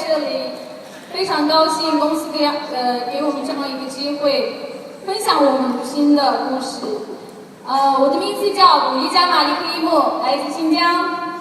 这里，非常高兴公司给我们这样一个机会，分享我们鲁新的故事。我的名字叫古丽加玛丽克伊木，来自新疆。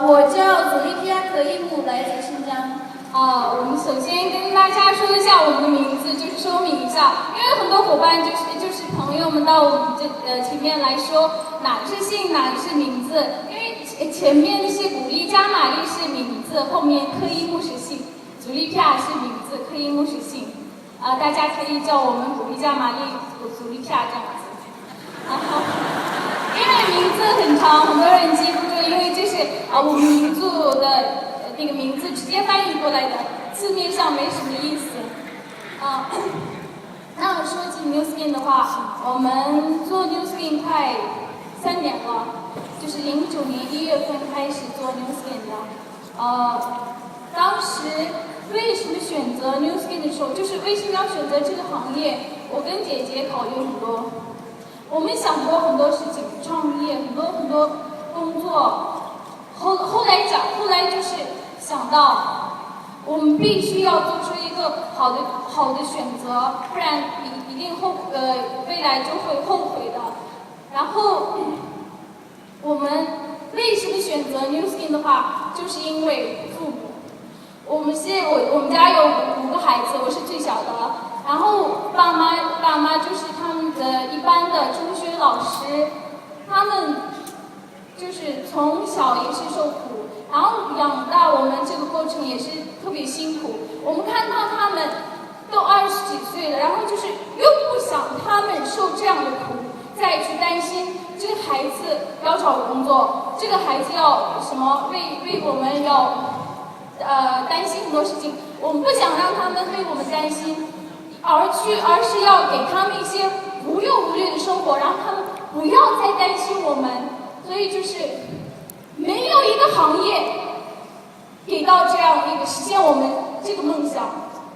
我叫祖丽皮亚克伊木，来自新疆。我们首先跟大家说一下我们的名字，就是说明一下，因为很多伙伴就是朋友们到我们前面来说哪个是姓，哪个是名字，因为前面的是古丽加玛丽是名字，后面克伊木是姓，祖丽皮亚是名字，克伊木是姓。大家可以叫我们古丽加玛丽、祖丽皮亚这样子。然后，因为名字很长，很多人记不住，因为这是我们民族的。那个名字直接翻译过来的，字面上没什么意思。那说起 New Skin 的话，我们做 New Skin 快3年了，就是09年1月份开始做 New Skin 的。当时为什么选择 New Skin 的时候，就是为什么要选择这个行业，我跟姐姐考虑很多，我们想过很多事情，创业很多工作。后来就是想到，我们必须要做出一个好的选择，不然一定未来就会后悔的。然后我们为什么选择 New Skin 的话，就是因为父母。我们家有5个孩子，我是最小的。然后爸妈就是他们的一般的中学老师，他们就是从小也是受苦，然后养大我们这个过程也是特别辛苦。我们看到他们都20几岁了，然后就是又不想他们受这样的苦，再去担心这个孩子要找工作，这个孩子要什么为我们要担心很多事情。我们不想让他们为我们担心，而是要给他们一些无忧无虑的生活，让他们不要再担心我们。所以就是没有一个行业给到这样一个实现我们这个梦想，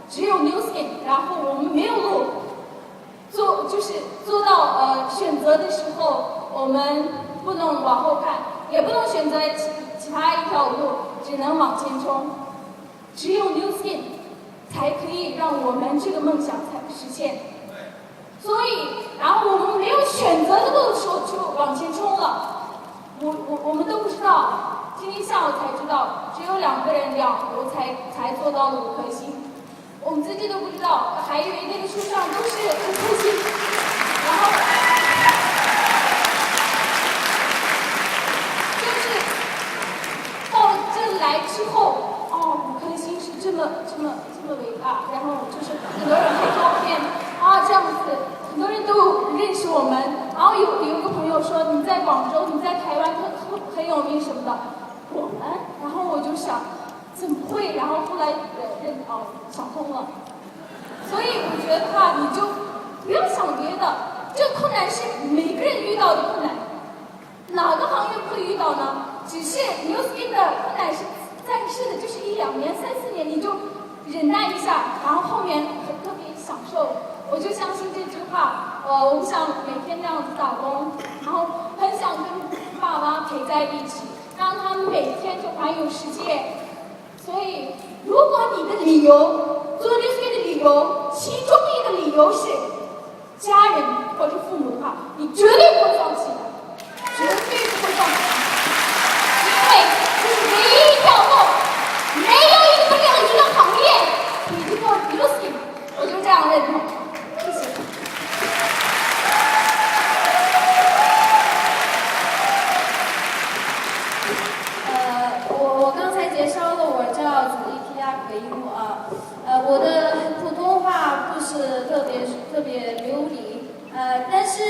只有 New Skin。然后我们没有路做到选择的时候，我们不能往后看，也不能选择其他一条路，只能往前冲。只有 New Skin 才可以让我们这个梦想才实现。所以，然后我们没有选择的路的时候就往前冲了。我们都不知道，今天下午才知道，只有2个人2湖才做到了5颗星，我们自己都不知道，还以为那个书上都是5颗星，然后就是到这来之后，5颗星是这么伟大，然后就是很多人拍照片这样子。很多人都认识我们，然后有一个朋友说你在广州，你在台湾很有名什么的，我们，然后我就想怎么会，然后后来想通了。所以我觉得你就不要想别的，这个困难是每个人遇到的困难，哪个行业不会遇到呢？只是 New Skin 的困难是暂时的，就是1、2年、3、4年，你就忍耐一下，然后后面特别享受。我就相信这句话，我不想每天这样子打工，然后很想跟爸妈陪在一起，让他们每天就环游世界。所以，如果你的理由做 New Skin 的理由，其中一个理由是家人或者父母的话，你绝对不会放弃的，绝对不会放弃，因为这是唯一一条路，没有一个行业比做 New Skin， 我就这样认同。我刚才介绍了，我叫祖丽皮亚克伊木我的普通话不是特别流利，但是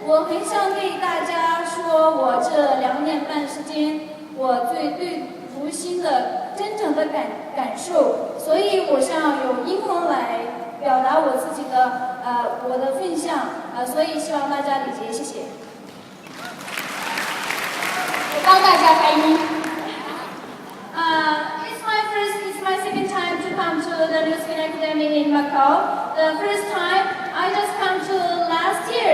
我很想给大家说，我这2年半时间，我对读心的真正的感受，所以我想用英文来表达我自己的我的分享所以希望大家理解，谢谢。我帮大家翻译。It's my second time to come to the New Skin Academy in Macau. The first time I just come to last year,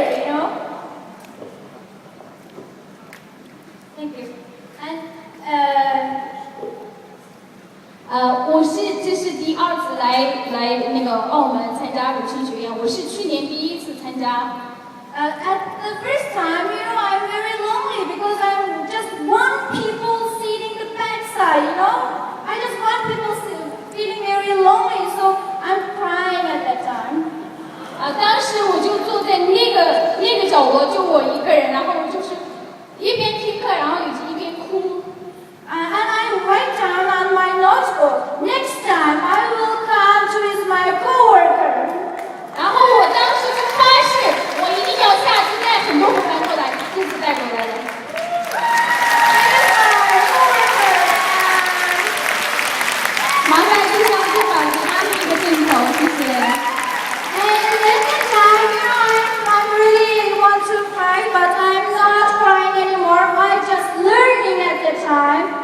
Thank you. And 这是第二次来那个澳门参加鲁迅学院，我是去年第一次参加。At the first time, I'm very lonely because I'm just one people sitting the backside, I just want people feeling very lonely, so I'm crying at that time. 当时我就坐在那个角落，就我一个人，然后就是一边听课，然后一边哭。And I write down on my notebook, next time I will come to with my coworker. 然后我当时就发誓，我一定要下次带很多伙伴过来，这次带过来了。麻烦对方就把他那个镜头，谢谢。And at that time, I really want to cry, but I'm not crying anymore. I'm just learning at that time.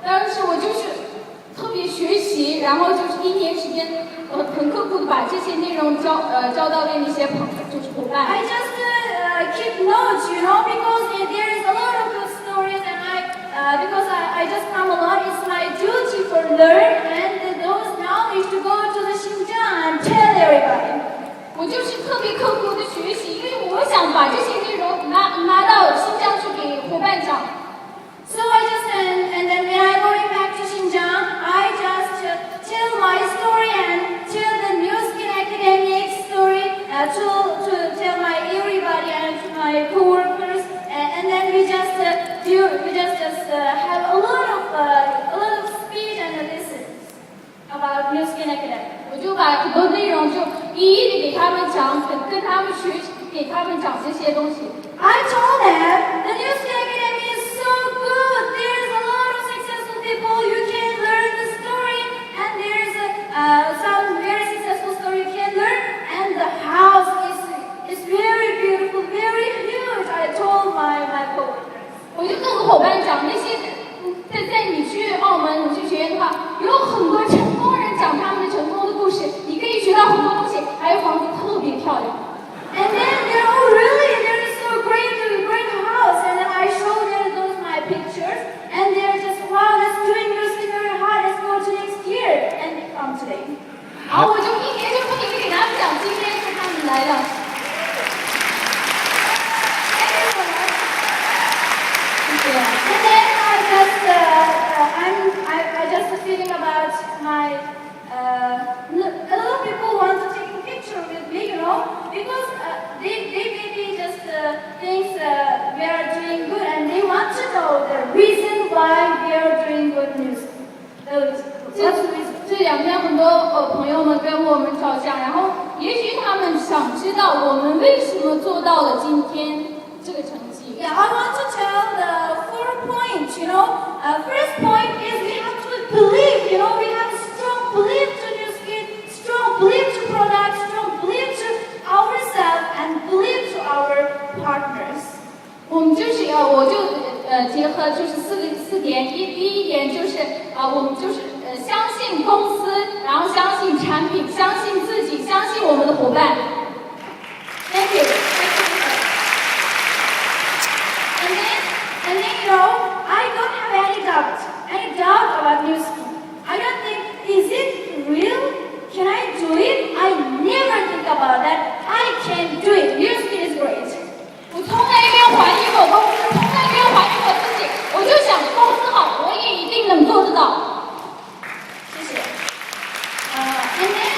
当时我就是特别学习，然后就是1年时间，很刻苦的把这些内容教到给那些就是伙伴。I just keep notes, because there is a lot of good stories, and because I just come along, it's my duty for learn and those knowledge to go to the Xinjiang and tell everybody. 我就是特别刻苦的学习，因为我想把这些内容拿到新疆去给伙伴讲。So I just and then when I'm going back to Xinjiang, I just tell my story and tell the New Skin Academic story to tell my everybody and to my coworkers, and then we just have a lot of speech and listen about New Skin Academy. 我就把很多内容就一一的给他们讲，跟他们学习，给他们讲这些东西。I told them the New Skin Academy is so good. There's a lot of successful people. You can learn the story, and there's some very successful story you can learn. And the house is very beautiful, very huge. I told my coworkers. 我就跟伙伴讲那些，在你去澳门鲁迅学院的话，有很多成功人讲他们的成功的故事，你可以学到很多东西，还有房子特别漂亮。And then really, there is so great house. And then I show them those my pictures, and they're just wow, that's doing music very hard. Let's go to next year, and they come today. 然后我就一天就不停的给他们讲，今天是他们来的。And then I just feeling about my a lot of people want to take a picture with me, because they maybe just think we are doing good, and they want to know the reason why we are doing good music. What's the reason? 这两天很多朋友们跟我们照相，然后也许他们想知道我们为什么做到了今天这个成绩。Yeah, I want to tell the 4 points. First point is we have to believe. We have strong belief to New Skin, strong belief to products, strong belief to ourselves, and belief to our partners. 我们就是我就结合就是四点，第一点就是我们就是相信公司，然后相信产品，相信自己，相信我们的伙伴。Thank you. And then I don't have any doubt about New Skin. I don't think, is it real? Can I do it? I never think about that. I can do it. New Skin is great. 我从来没有怀疑过公司，从来没有怀疑过自己，我就想公司好，我也一定能做得到。谢谢。And then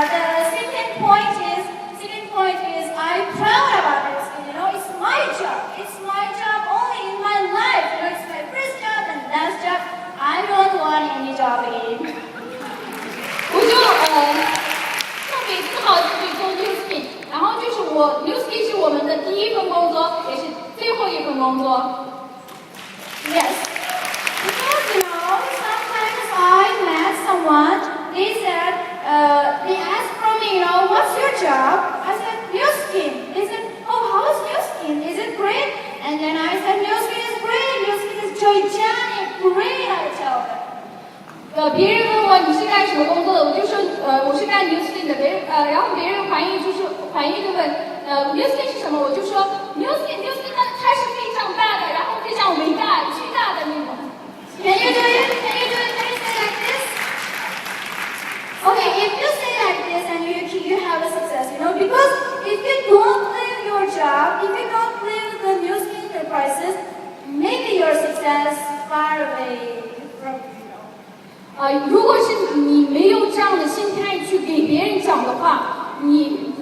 the second point is I'm proud about New Skin. It's my job. It's my job only in my life. It's my first job and last job. I don't want any job again. 我就特别自豪自己做 New Skin， 然后就是New Skin 是我们的第一份工作，也是最后一份工作。Yes, because sometimes I met someone. They said they asked from me, what's your job? I said New Skin. They said, oh, how's New Skin? Is it great? And then I said New Skin is great. New Skin is gigantic, great. I tell them. 别人问我你是干什么工作的，我就说我是干 New Skin 的。然后别人怀疑就问New Skin 是什么，我就说 New Skin 它是非常大的，然后非常伟大、巨大的那种。Can you do it? Can you say like this? Enterprises, maybe your success far away from you. 如果是你没有这样的心态去给别人讲的话，你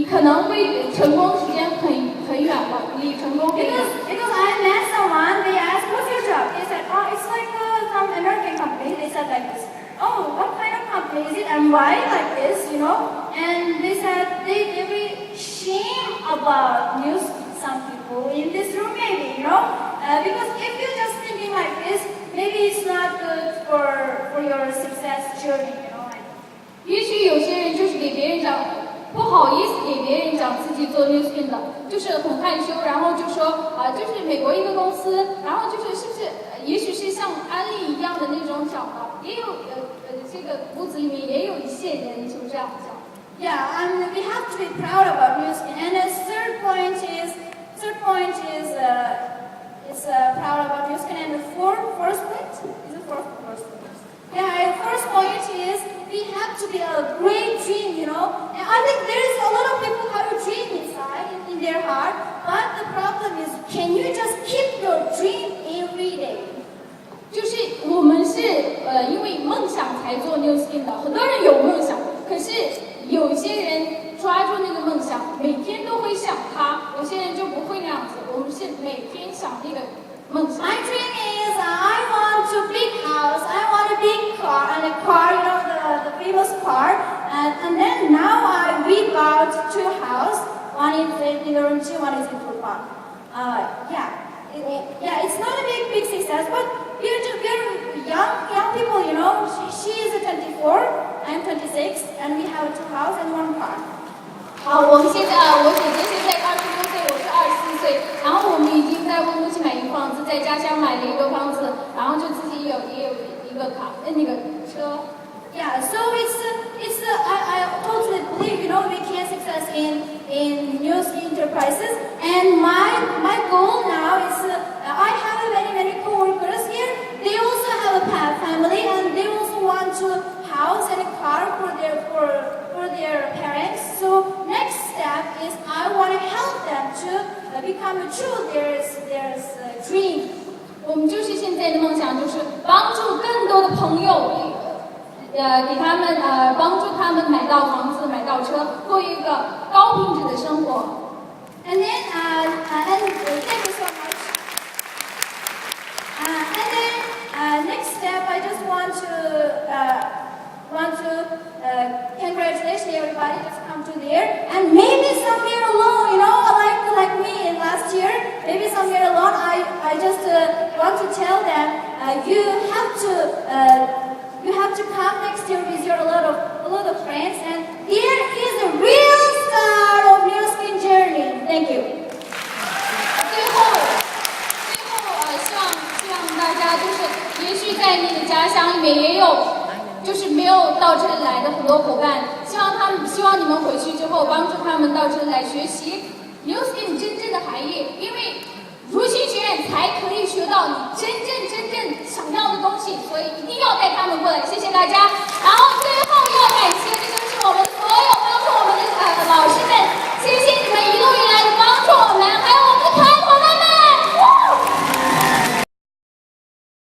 可能会成功时间很远了，离成功很远。Because I met someone, they asked, "What's your job?" They said, "Oh, it's like some American company." They said like this. "Oh, what kind of company is it and why like this?" You know? And they said they very shame about news. Some people in this room maybe, you know, because if you're just thinking like this, maybe it's not good for your success journey, you know. 也许有些人就是给别人讲，不好意思给别人讲自己做 New Skin 的，就是很害羞，然后就说就是美国一个公司，然后就是是不是，也许是像安利一样的那种讲的，也有这个屋子里面也有一些人就这样讲。Yeah, and we have to be proud about New Skin. And the third point is proud about New Skin. And the first point is the first point. Yeah, first point is we have to be a great dream, you know. And I think there is a lot of people have a dream inside in their heart, but the problem is, can you just keep your dream every day? 就是我们是因为梦想才做 New Skin 的，很多人有梦想，可是有些人抓住那个梦想，每天都会想它，有些人就不会那样子。我们是每天想那个梦想。My dream is I want a big house, I want a big car, and a car, you know, the famous car. And then now I we bought 2 houses. One is in Urumqi, one is in Purpark. It's not a big success, but we're young people, you know. She is 24, I'm 26, and we have 2 houses and 1 car. 好，我们现在我姐姐现在20多岁，我是24岁，然后我们已经在温都去买一个房子，在家乡买了一个房子，然后就自己也有一个那个车。Yeah, so I totally believe, you know, we can success in New Skin Enterprises. And my goal now is I have many co-workers here. They also have a family, and they also want to house and a car for their parents. So next step is I want to help them to become true their dream. 我们就是现在的梦想，就是帮助更多的朋友。给他们帮助他们买到房子、买到车，过一个高品质的生活。And then thank you so much. And then next step, I just want to congratulate everybody just come to there, and maybe somewhere alone, you know, like me last year, maybe somewhere alone, I just want to tell them you have to come next year with your a lot of friends, and here is the real start of New Skin journey. Thank you. 最后希望大家就是，也许在你的家乡里面也有，就是没有到这里来的很多伙伴，希望你们回去之后帮助他们到这里来学习 New Skin 真正的含义，因为如新学院才可以学到你真正想要的东西，所以一定要带他们过来。谢谢大家。